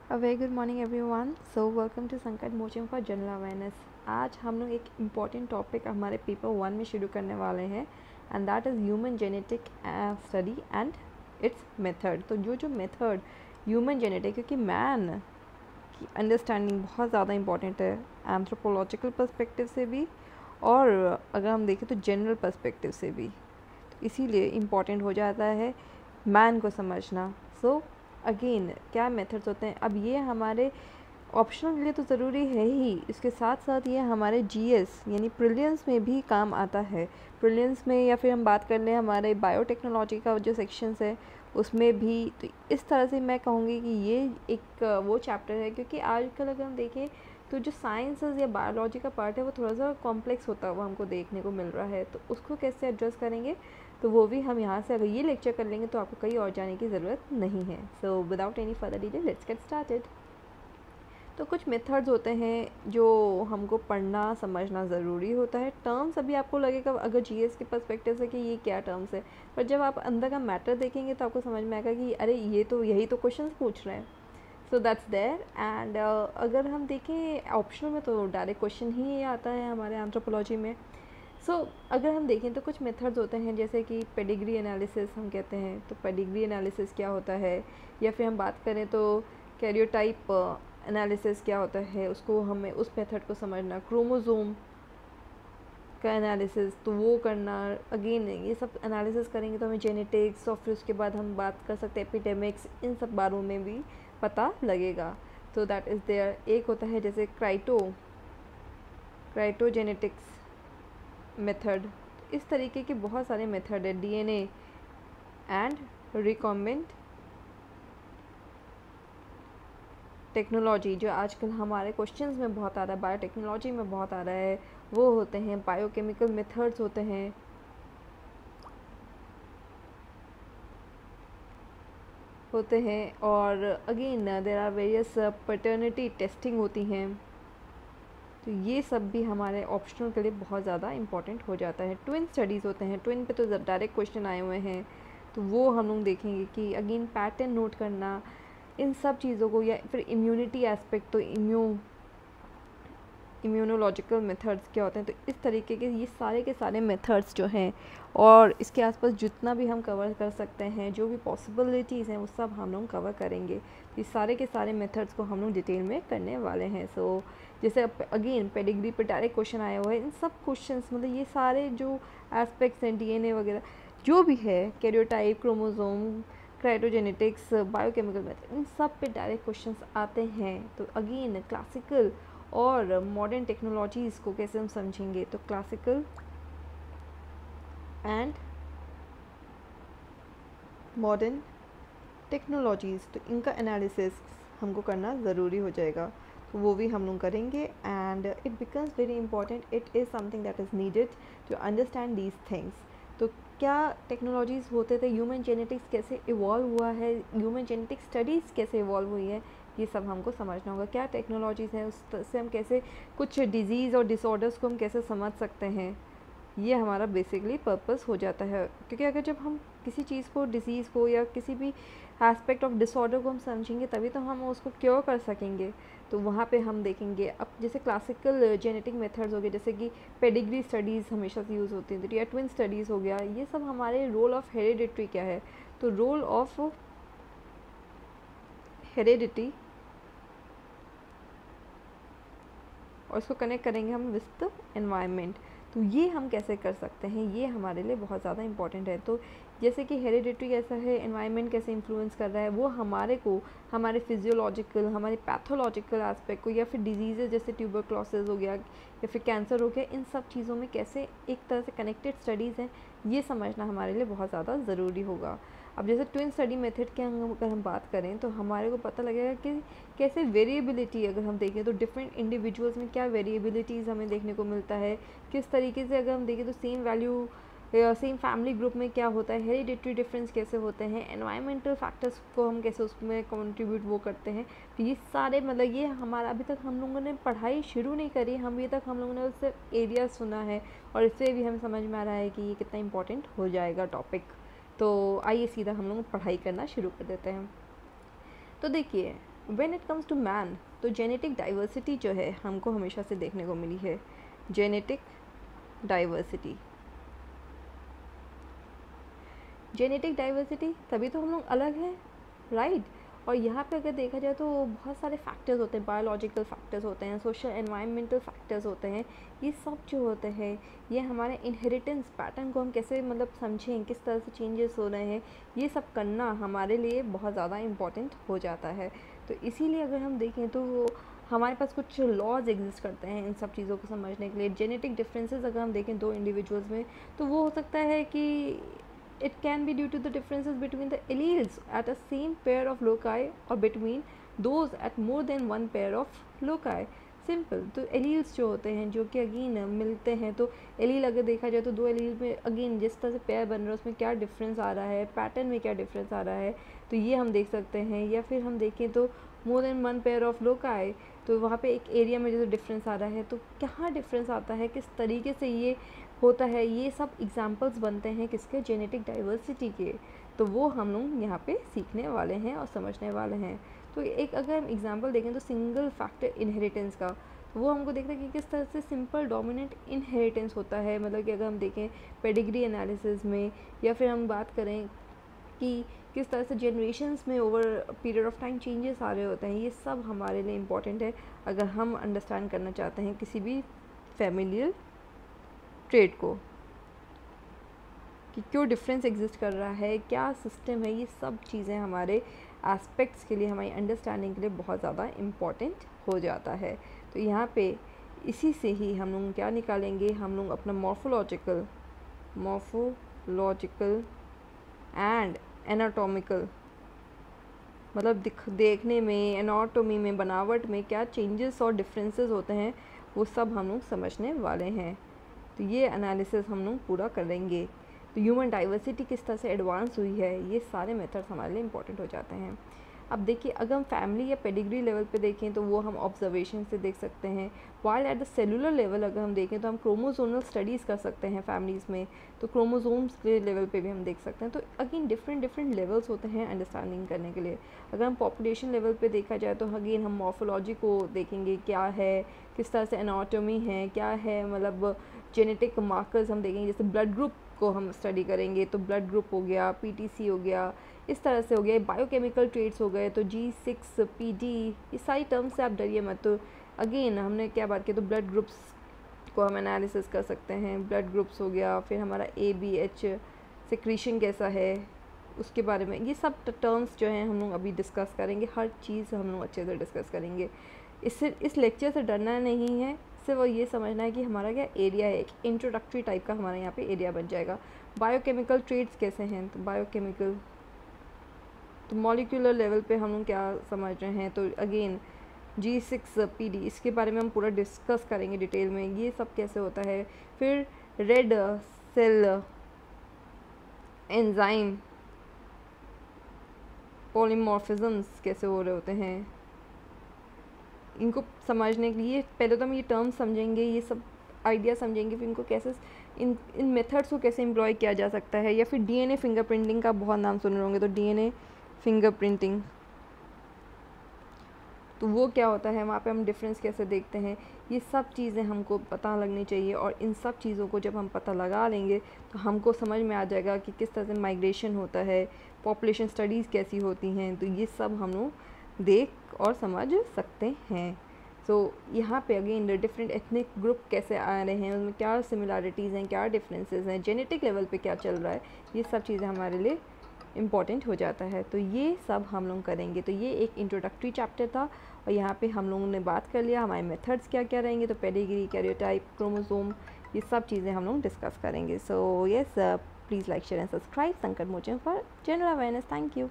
A very good morning everyone. So welcome to संकट Mochan for general awareness. आज हम लोग एक इम्पॉर्टेंट टॉपिक हमारे पेपर 1 में शुरू करने वाले हैं and that is human genetic study and it's method. तो जो मेथड ह्यूमन जेनेटिक, क्योंकि मैन की अंडरस्टैंडिंग बहुत ज़्यादा इम्पॉर्टेंट है एंथ्रोपोलॉजिकल पर्सपेक्टिव से भी और अगर हम देखें तो जनरल पर्सपेक्टिव से भी, तो इसीलिए इम्पॉर्टेंट हो जाता है मैन को समझना। सो अगेन क्या मेथड्स होते हैं, अब ये हमारे ऑप्शनल के लिए तो ज़रूरी है ही, इसके साथ साथ ये हमारे जीएस यानी प्रीलिम्स में भी काम आता है। प्रीलिम्स में या फिर हम बात कर लें हमारे बायोटेक्नोलॉजी का जो सेक्शंस है उसमें भी, तो इस तरह से मैं कहूँगी कि ये एक वो चैप्टर है, क्योंकि आजकल अगर हम देखें तो जो साइंसेस या बायोलॉजी का पार्ट है वो थोड़ा सा कॉम्प्लेक्स होता हुआ हमको देखने को मिल रहा है, तो उसको कैसे एड्रेस करेंगे तो वो भी हम यहाँ से अगर ये लेक्चर कर लेंगे तो आपको कहीं और जाने की ज़रूरत नहीं है। So without any further delay let's get started. तो कुछ मेथड्स होते हैं जो हमको पढ़ना समझना ज़रूरी होता है। टर्म्स अभी आपको लगेगा अगर जीएस के पर्सपेक्टिव से कि ये क्या टर्म्स है, पर जब आप अंदर का मैटर देखेंगे तो आपको समझ में आएगा कि अरे ये तो यही तो क्वेश्चन पूछ रहे हैं। सो दैट्स देयर एंड अगर हम देखें ऑप्शनल में तो डायरेक्ट क्वेश्चन ही आता है हमारे एंथ्रोपोलॉजी में। अगर हम देखें तो कुछ मेथड्स होते हैं जैसे कि पेडिग्री एनालिसिस हम कहते हैं, तो पेडिग्री एनालिसिस क्या होता है, या फिर हम बात करें तो कैरियोटाइप एनालिसिस क्या होता है, उसको हमें उस मेथड को समझना। क्रोमोसोम का एनालिसिस तो वो करना, अगेन ये सब एनालिसिस करेंगे तो हमें जेनेटिक्स और फिर उसके बाद हम बात कर सकते हैं एपिडेमिक्स, इन सब बारों में भी पता लगेगा। तो दैट इज़ देयर। एक होता है जैसे क्राइटोजेनेटिक्स मेथड। इस तरीके के बहुत सारे मेथड है। डीएनए एंड रिकॉम्बिनेंट टेक्नोलॉजी जो आजकल हमारे क्वेश्चंस में बहुत आ रहा है, बायोटेक्नोलॉजी में बहुत आ रहा है, वो होते हैं। बायोकेमिकल मेथड्स होते हैं और again there are various paternity testing होती हैं। तो ये सब भी हमारे ऑप्शनल के लिए बहुत ज़्यादा इंपॉर्टेंट हो जाता है। ट्विन स्टडीज़ होते हैं, ट्विन पे तो डायरेक्ट क्वेश्चन आए हुए हैं, तो वो हम लोग देखेंगे कि अगेन पैटर्न नोट करना इन सब चीज़ों को, या फिर इम्यूनिटी एस्पेक्ट, तो इम्यूनोलॉजिकल मेथड्स क्या होते हैं। तो इस तरीके के ये सारे के सारे मेथड्स जो हैं और इसके आसपास जितना भी हम कवर कर सकते हैं, जो भी पॉसिबिलिटीज़ हैं वो सब हम लोग कवर करेंगे। ये सारे के सारे मेथड्स को हम लोग डिटेल में करने वाले हैं। जैसे अगेन पेडिग्री पर डायरेक्ट क्वेश्चन आया हुआ है, इन सब क्वेश्चंस मतलब ये सारे जो एस्पेक्ट्स हैं डीएनए वगैरह जो भी है, कैरियोटाइप, क्रोमोसोम, क्राइटोजेनेटिक्स, बायोकेमिकल मेथड, इन सब पे डायरेक्ट क्वेश्चंस आते हैं। तो अगेन क्लासिकल और मॉडर्न टेक्नोलॉजीज़ को कैसे हम समझेंगे, तो क्लासिकल एंड मॉडर्न टेक्नोलॉजीज़, तो इनका एनालिसिस हमको करना ज़रूरी हो जाएगा, तो वो भी हम लोग करेंगे। And it becomes very important, it is something that is needed to understand these things. तो क्या टेक्नोलॉजीज़ होते थे, ह्यूमन जेनेटिक्स कैसे इवॉल्व हुआ है, ह्यूमन जेनेटिक स्टडीज़ कैसे इवॉल्व हुई है, ये सब हमको समझना होगा। क्या टेक्नोलॉजीज़ हैं उससे हम कैसे कुछ डिजीज़ और डिसऑर्डर्स को हम कैसे समझ सकते हैं, ये हमारा बेसिकली पर्पस हो जाता है। क्योंकि अगर जब हम किसी चीज़ को, डिसीज़ को या किसी भी एस्पेक्ट ऑफ डिसऑर्डर को हम समझेंगे तभी तो हम उसको क्योर कर सकेंगे। तो वहाँ पे हम देखेंगे अब जैसे क्लासिकल जेनेटिक मेथड्स हो गए, जैसे कि पेडिग्री स्टडीज़ हमेशा से यूज़ होती हैं, तो या ट्विन स्टडीज़ हो गया, ये सब हमारे रोल ऑफ हेरिडिटी क्या है, तो रोल ऑफ हेरिडिटी, और इसको कनेक्ट करेंगे हम विद द एनवायरनमेंट। तो ये हम कैसे कर सकते हैं, ये हमारे लिए बहुत ज़्यादा इंपॉर्टेंट है। तो जैसे कि हेरिडिटी कैसा है, एनवायरनमेंट कैसे इन्फ्लुएंस कर रहा है, वो हमारे को हमारे फिजियोलॉजिकल, हमारे पैथोलॉजिकल एस्पेक्ट को, या फिर डिजीज़ जैसे ट्यूबरक्लोसिस हो गया या फिर कैंसर हो गया, इन सब चीज़ों में कैसे एक तरह से कनेक्टेड स्टडीज़ हैं, ये समझना हमारे लिए बहुत ज़्यादा ज़रूरी होगा। अब जैसे ट्विन स्टडी मेथड की अगर हम बात करें तो हमारे को पता लगेगा कि कैसे वेरिएबिलिटी, अगर हम देखें तो डिफरेंट इंडिविजुअल्स में क्या वेरिएबिलिटीज़ हमें देखने को मिलता है, किस तरीके से अगर हम देखें तो same value same family group में क्या होता है, हेरिडिटरी डिफरेंस कैसे होते हैं, एनवायरमेंटल फैक्टर्स को हम कैसे उसमें कंट्रीब्यूट वो करते हैं। तो ये सारे मतलब ये हमारा अभी तक हम लोगों ने पढ़ाई शुरू नहीं करी, हम अभी तक हम लोगों ने उससे एरिया सुना है और इससे भी हमें समझ में आ रहा है कि ये कितना इंपॉर्टेंट हो जाएगा टॉपिक। तो आइए सीधा हम लोग पढ़ाई करना शुरू कर देते हैं। तो देखिए when it comes to man, तो जेनेटिक डाइवर्सिटी जो है हमको हमेशा से देखने को मिली है। जेनेटिक डाइवर्सिटी, जेनेटिक डाइवर्सिटी, तभी तो हम लोग अलग हैं, राइट। और यहाँ पे अगर देखा जाए तो बहुत सारे फैक्टर्स होते हैं, बायोलॉजिकल फैक्टर्स होते हैं, सोशल एनवायरमेंटल फैक्टर्स होते हैं। ये सब जो होते हैं ये हमारे इनहेरिटेंस पैटर्न को हम कैसे मतलब समझें, किस तरह से चेंजेस हो रहे हैं, ये सब करना हमारे लिए बहुत ज़्यादा इम्पॉर्टेंट हो जाता है। तो इसीलिए अगर हम देखें तो हमारे पास कुछ लॉज एग्जिस्ट करते हैं इन सब चीज़ों को समझने के लिए। जेनेटिक डिफरेंसेस अगर हम देखें दो इंडिविजुअल्स में, तो वो हो सकता है कि it can be due to the differences between the alleles at a same pair of loci or between those at more than one pair of loci. Simple, तो एलील्स जो होते हैं जो कि अगेन मिलते हैं, तो एलील अगर देखा जाए तो दो एलील में अगेन जिस तरह से पेयर बन रहा है उसमें क्या डिफरेंस आ रहा है, पैटर्न में क्या डिफरेंस आ रहा है, तो ये हम देख सकते हैं। या फिर हम देखें तो more than one pair of loci, तो वहाँ पे एक एरिया में जो डिफरेंस आ रहा है, तो कहाँ डिफरेंस आता है, किस तरीके से ये होता है, ये सब एग्जाम्पल्स बनते हैं किसके, जेनेटिक डाइवर्सिटी के। तो वो हम लोग यहाँ पे सीखने वाले हैं और समझने वाले हैं। तो एक अगर हम एग्जांपल देखें तो सिंगल फैक्टर इनहेरिटेंस का, तो वो हमको देखते हैं कि किस तरह से सिंपल डोमिनेंट इनहेरिटेंस होता है। मतलब कि अगर हम देखें पेडिग्री एनालिसिस में, या फिर हम बात करें कि किस तरह से जनरेशन्स में over period of time changes आ रहे होते हैं, ये सब हमारे लिए इम्पॉर्टेंट है अगर हम अंडरस्टैंड करना चाहते हैं किसी भी फैमिलियल ट्रेड को, कि क्यों डिफरेंस एग्जिस्ट कर रहा है, क्या सिस्टम है। ये सब चीज़ें हमारे एस्पेक्ट्स के लिए, हमारी अंडरस्टैंडिंग के लिए बहुत ज़्यादा इम्पॉर्टेंट हो जाता है। तो यहाँ पे इसी से ही हम लोग क्या निकालेंगे, हम लोग अपना मॉर्फोलॉजिकल एंड एनाटॉमिकल, मतलब देखने में, एनाटॉमी में, बनावट में क्या चेंजेस और डिफरेंसेस होते हैं, वो सब हम लोग समझने वाले हैं। तो ये एनालिसिस हम लोग पूरा करेंगे। तो ह्यूमन डाइवर्सिटी किस तरह से एडवांस हुई है, ये सारे मेथड्स हमारे लिए इंपॉर्टेंट हो जाते हैं। अब देखिए अगर हम फैमिली या पेडिग्री लेवल पे देखें तो वो हम ऑब्जर्वेशन से देख सकते हैं। While at the cellular level अगर हम देखें तो हम क्रोमोसोमल स्टडीज़ कर सकते हैं फैमिलीज़ में, तो क्रोमोसोम्स के लेवल पे भी हम देख सकते हैं। तो अगेन डिफरेंट लेवल्स होते हैं अंडरस्टैंडिंग करने के लिए। अगर हम पॉपुलेशन लेवल पे देखा जाए तो अगेन हम मॉर्फोलॉजी को देखेंगे, क्या है, किस तरह से एनाटॉमी है, क्या है, मतलब जेनेटिक मार्कर्स हम देखेंगे। जैसे ब्लड ग्रुप को हम स्टडी करेंगे तो ब्लड ग्रुप हो गया, पीटीसी हो गया, इस तरह से हो गया। बायोकेमिकल ट्रेट्स हो गए, तो G6PD, ये सारी टर्म्स से आप डरिए मत। तो अगेन हमने क्या बात की, तो ब्लड ग्रुप्स को हम एनालिसिस कर सकते हैं। ब्लड ग्रुप्स हो गया, फिर हमारा ABH सिक्रीशन कैसा है उसके बारे में, ये सब टर्म्स जो हैं हम लोग अभी डिस्कस करेंगे। हर चीज़ हम लोग अच्छे से डिस्कस करेंगे। इससे इस लेक्चर से डरना नहीं है, सिर्फ ये समझना है कि हमारा क्या एरिया है, एक इंट्रोडक्टरी टाइप का हमारा यहाँ पे एरिया बन जाएगा। बायोकेमिकल ट्रेट्स कैसे हैं, तो बायोकेमिकल, तो मॉलिक्यूलर लेवल पे हम लोग क्या समझ रहे हैं, तो अगेन G6PD, इसके बारे में हम पूरा डिस्कस करेंगे डिटेल में, ये सब कैसे होता है। फिर रेड सेल एंजाइम पॉलीमॉर्फिज्म्स कैसे हो रहे होते हैं, इनको समझने के लिए पहले तो हम ये टर्म्स समझेंगे, ये सब आइडिया समझेंगे, फिर इनको कैसे इन मेथड्स को कैसे एम्प्लॉय किया जा सकता है। या फिर DNA फिंगरप्रिंटिंग का बहुत नाम सुन रहे होंगे, तो DNA फिंगरप्रिंटिंग, तो वो क्या होता है, वहाँ पे हम डिफरेंस कैसे देखते हैं, ये सब चीज़ें हमको पता लगनी चाहिए। और इन सब चीज़ों को जब हम पता लगा लेंगे तो हमको समझ में आ जाएगा कि किस तरह से माइग्रेशन होता है, पॉपुलेशन स्टडीज़ कैसी होती हैं, तो ये सब हम लोग देख और समझ सकते हैं। सो यहाँ पे अगेन डिफरेंट एथनिक ग्रुप कैसे आ रहे हैं, उनमें क्या सिमिलरिटीज़ हैं, क्या डिफरेंसेस हैं, जेनेटिक लेवल पे क्या चल रहा है, ये सब चीज़ें हमारे लिए इम्पॉर्टेंट हो जाता है। तो ये सब हम लोग करेंगे। तो ये एक इंट्रोडक्टरी चैप्टर था और यहाँ पे हम लोगों ने बात कर लिया हमारे मेथड्स क्या क्या रहेंगे, तो पेडिग्री, कैरियोटाइप, क्रोमोसोम, ये सब चीज़ें हम लोग डिस्कस करेंगे। So yes, please like, share and subscribe Sankat Mochan for general awareness. Thank you.